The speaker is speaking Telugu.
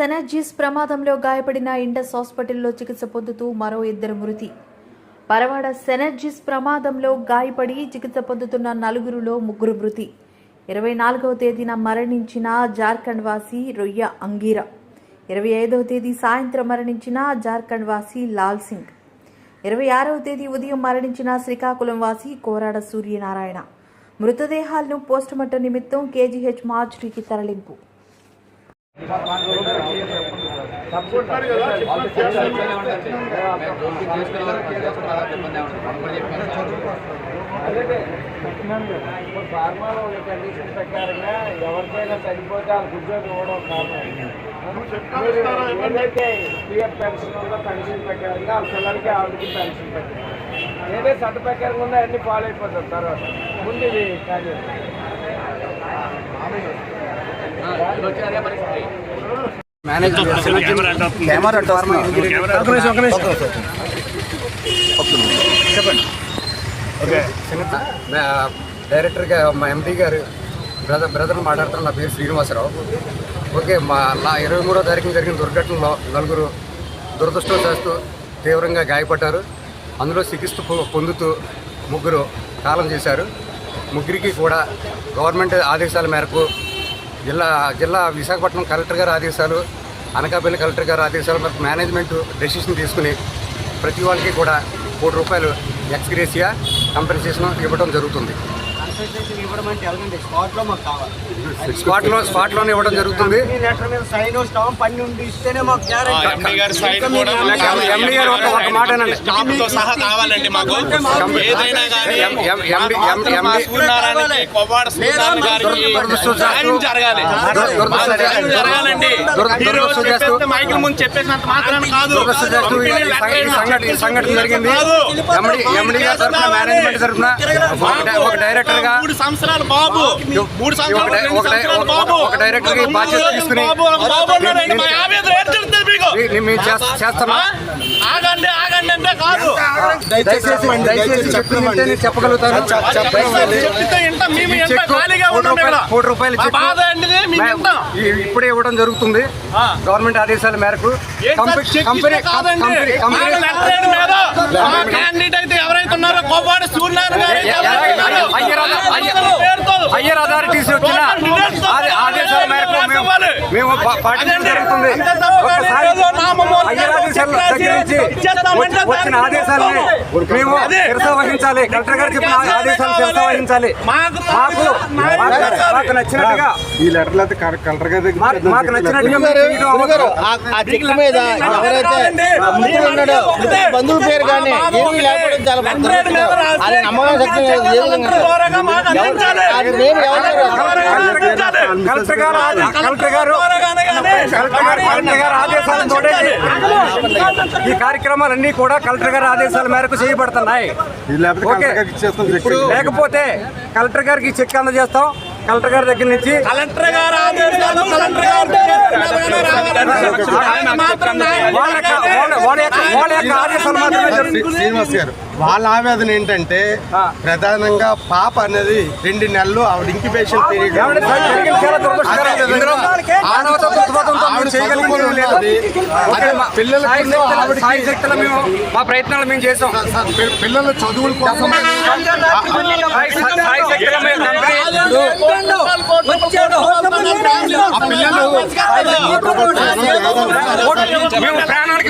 సెనర్జీస్ ప్రమాదంలో గాయపడిన ఇండస్ హాస్పిటల్లో చికిత్స పొందుతూ మరో ఇద్దరు మృతి. పరవాడ సెనర్జీస్ ప్రమాదంలో గాయపడి చికిత్స పొందుతున్న నలుగురులో ముగ్గురు మృతి. 24వ తేదీన మరణించిన జార్ఖండ్ వాసి రొయ్య అంగీరా, 25వ తేదీ సాయంత్రం మరణించిన జార్ఖండ్ వాసి లాల్ సింగ్, 26వ తేదీ ఉదయం మరణించిన శ్రీకాకుళం వాసి కోరాడ సూర్యనారాయణ. మృతదేహాలను పోస్టుమార్టం నిమిత్తం కేజీహెచ్ మార్చురీకి తరలింపు. కండిషన్ ప్రకారంగా ఎవరికైనా చనిపోతే వాళ్ళ ఉద్యోగం ఇవ్వడం కారణం ఏదైతే పిఎఫ్ పెన్షన్ ఉందో పెన్షన్ ప్రకారంగా వాళ్ళ పిల్లలకి ఆవిడకి పెన్షన్ ప్రకారం ఏదైతే చట్ట ప్రకారంగా ఉందో అన్ని ఫాలో అయిపోతారు. తర్వాత ముందు ఇది కార్యం డైరెక్టర్గా మా ఎండి గారు బ్రదర్ మాట్లాడుతున్న నా పేరు శ్రీనివాసరావు. ఓకే, మా 23వ తారీఖున జరిగిన దుర్ఘటనలో నలుగురు దురదృష్టవశాత్తు తీవ్రంగా గాయపడ్డారు. అందులో చికిత్స పొందుతూ ముగ్గురు కాలం చేశారు. ముగ్గురికి కూడా గవర్నమెంట్ ఆదేశాల మేరకు జిల్లా విశాఖపట్నం కలెక్టర్ గారి ఆదేశాలు, అనకాపల్లి కలెక్టర్ గారి ఆదేశాల మేరకు మేనేజ్మెంట్ డెసిషన్ తీసుకుని ప్రతి వాళ్ళకి కూడా ₹1 ఎక్స్గ్రేసియా కంపెన్సేషన్ ఇవ్వడం జరుగుతుంది. స్పాట్లోనే ఇవ్వడం జరుగుతుంది. ఒక మాట సంఘటన జరిగింది. ఎండి గారి తరఫున మేనేజ్మెంట్ తరఫున ఒక డైరెక్టర్ గా ఒక డైరెక్టర్ బాధ్యత తీసుకుని మేము చేస్తామా? దయచేసి చెప్పగలుగుతాను. ₹1 ఇప్పుడే ఇవ్వడం జరుగుతుంది గవర్నమెంట్ ఆదేశాల మేరకు. హయ్యర్ అథారిటీస్ వచ్చిన ఆదేశాల మేరకు మేము పాటించడం జరుగుతుంది. వచ్చిన ఆదేశాలని మేము శిరస వహించాలి. కలెక్టర్ గారు చెప్పిన ఆదేశాలు శిరస వహించాలి. మాకు నచ్చినట్టుగా ఈ లెటర్లు అయితే కలెక్టర్ గారి మాకు నచ్చినట్టుగా బంధువుల పేరు కానీ ఏమీ లేకపోవడం చాలా నమ్మకం శక్తి కలెక్టర్ గారు ఆదేశాలతో ఈ కార్యక్రమాలన్నీ కూడా కలెక్టర్ గారి ఆదేశాల మేరకు చేయబడుతున్నాయి. లేకపోతే కలెక్టర్ గారికి చెక్ అందజేస్తాం. కలెక్టర్ గారి దగ్గర నుంచి శ్రీనివాస్ గారు వాళ్ళ ఆవేదన ఏంటంటే ప్రధానంగా పాప అనేది 2 నెలలు ఆవిడ ఇంక్యుబేషన్ పీరియడ్. మా ప్రయత్నాలు మేము చేసాం. పిల్లల చదువుల కోసం మేము ప్రాణానికి